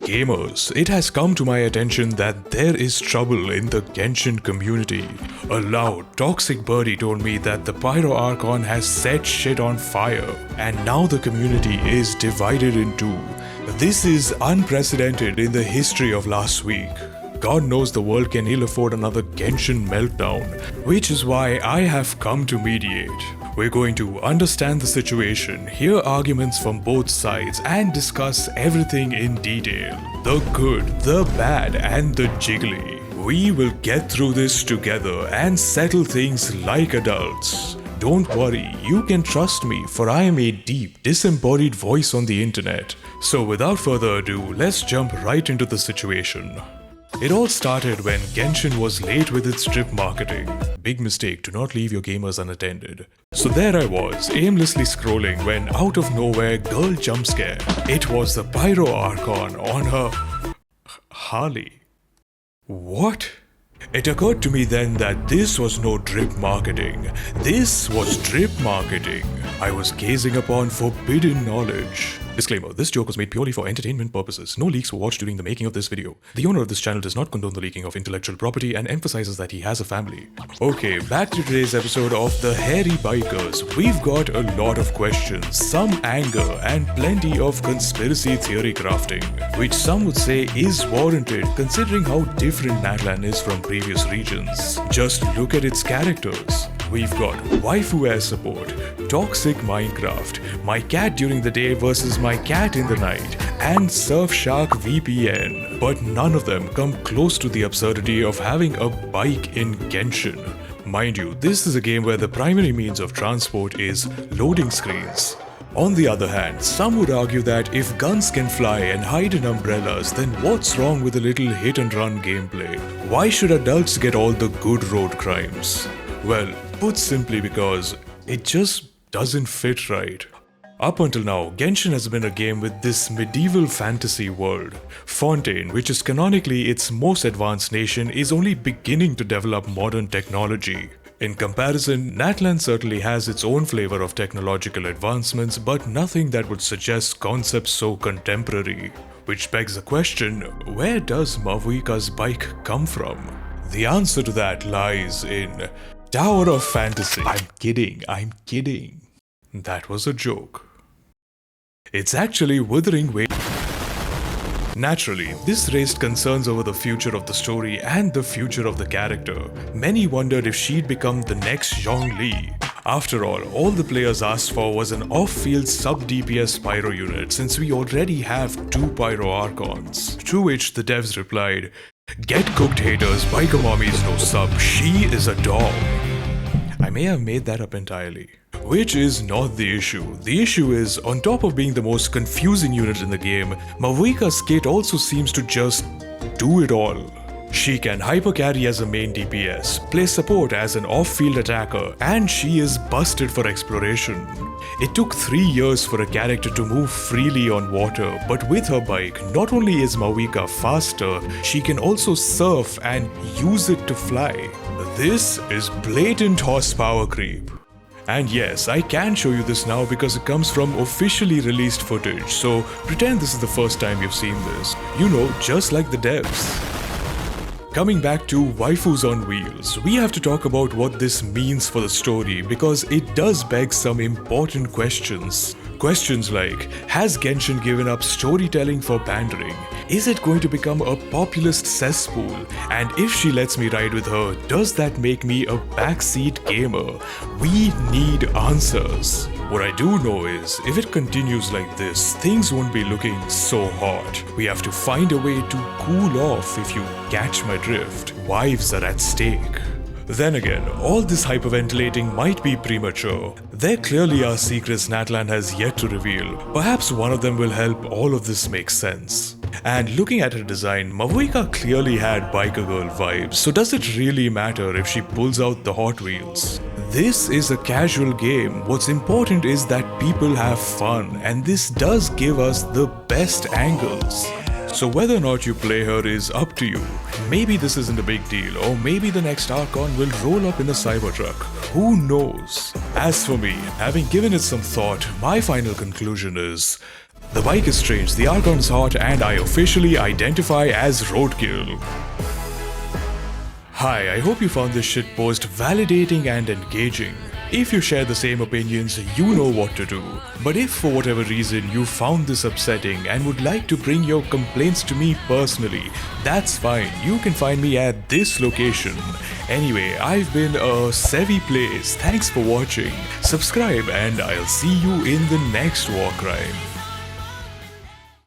Gamers, it has come to my attention that there is trouble in the Genshin community. A loud, toxic birdie told me that the Pyro Archon has set shit on fire, and now the community is divided in two. This is unprecedented in the history of last week. God knows the world can ill afford another Genshin meltdown, which is why I have come to mediate. We're going to understand the situation, hear arguments from both sides, and discuss everything in detail. The good, the bad, and the jiggly. We will get through this together and settle things like adults. Don't worry, you can trust me, for I am a deep, disembodied voice on the internet. So without further ado, let's jump right into the situation. It all started when Genshin was late with its drip marketing. Big mistake to not leave your gamers unattended. So there I was, aimlessly scrolling when out of nowhere, girl jump scare. It was the Pyro Archon on her Harley. What? It occurred to me then that this was no drip marketing. This was drip marketing. I was gazing upon forbidden knowledge. Disclaimer, this joke was made purely for entertainment purposes. No leaks were watched during the making of this video. The owner of this channel does not condone the leaking of intellectual property and emphasizes that he has a family. Okay, back to today's episode of The Hairy Bikers. We've got a lot of questions, some anger, and plenty of conspiracy theory crafting, which some would say is warranted considering how different Natlan is from previous regions. Just look at its characters. We've got waifu air support, toxic Minecraft, my cat during the day versus my cat in the night, and Surfshark VPN. But none of them come close to the absurdity of having a bike in Genshin. Mind you, this is a game where the primary means of transport is loading screens. On the other hand, some would argue that if guns can fly and hide in umbrellas, then what's wrong with a little hit-and-run gameplay? Why should adults get all the good road crimes? Well, put simply because it just doesn't fit right. Up until now, Genshin has been a game with this medieval fantasy world. Fontaine, which is canonically its most advanced nation, is only beginning to develop modern technology. In comparison, Natlan certainly has its own flavor of technological advancements, but nothing that would suggest concepts so contemporary. Which begs the question, where does Mavuika's bike come from? The answer to that lies in Tower of Fantasy. I'm kidding. That was a joke. It's actually withering away. Naturally, this raised concerns over the future of the story and the future of the character. Many wondered if she'd become the next Zhongli. After all the players asked for was an off-field sub-DPS Pyro unit since we already have 2 Pyro Archons. To which the devs replied, "Get cooked haters, Biker Mommy is no sub, she is a dog." I may have made that up entirely. Which is not the issue. The issue is, on top of being the most confusing unit in the game, Mavuika's kit also seems to just do it all. She can hyper carry as a main DPS, play support as an off-field attacker, and she is busted for exploration. It took 3 years for a character to move freely on water, but with her bike, not only is Mavuika faster, she can also surf and use it to fly. This is blatant horsepower creep. And yes, I can show you this now because it comes from officially released footage, so pretend this is the first time you've seen this. You know, just like the devs. Coming back to waifus on wheels, we have to talk about what this means for the story because it does beg some important questions. Questions like, has Genshin given up storytelling for pandering? Is it going to become a populist cesspool? And if she lets me ride with her, does that make me a backseat gamer? We need answers. What I do know is, if it continues like this, things won't be looking so hot. We have to find a way to cool off, if you catch my drift. Wives are at stake. Then again, all this hyperventilating might be premature. There clearly are secrets Natlan has yet to reveal. Perhaps one of them will help all of this make sense. And looking at her design, Mavuika clearly had biker girl vibes, so does it really matter if she pulls out the Hot Wheels? This is a casual game. What's important is that people have fun, and this does give us the best angles. So whether or not you play her is up to you. Maybe this isn't a big deal, or maybe the next Archon will roll up in a Cybertruck. Who knows? As for me, having given it some thought, my final conclusion is, The bike is strange, the archon is hot, and I officially identify as roadkill. Hi, I hope you found this shitpost validating and engaging. If you share the same opinions, you know what to do. But if for whatever reason you found this upsetting and would like to bring your complaints to me personally, that's fine. You can find me at this location. Anyway, I've been Sevyplays. Thanks for watching. Subscribe and I'll see you in the next war crime.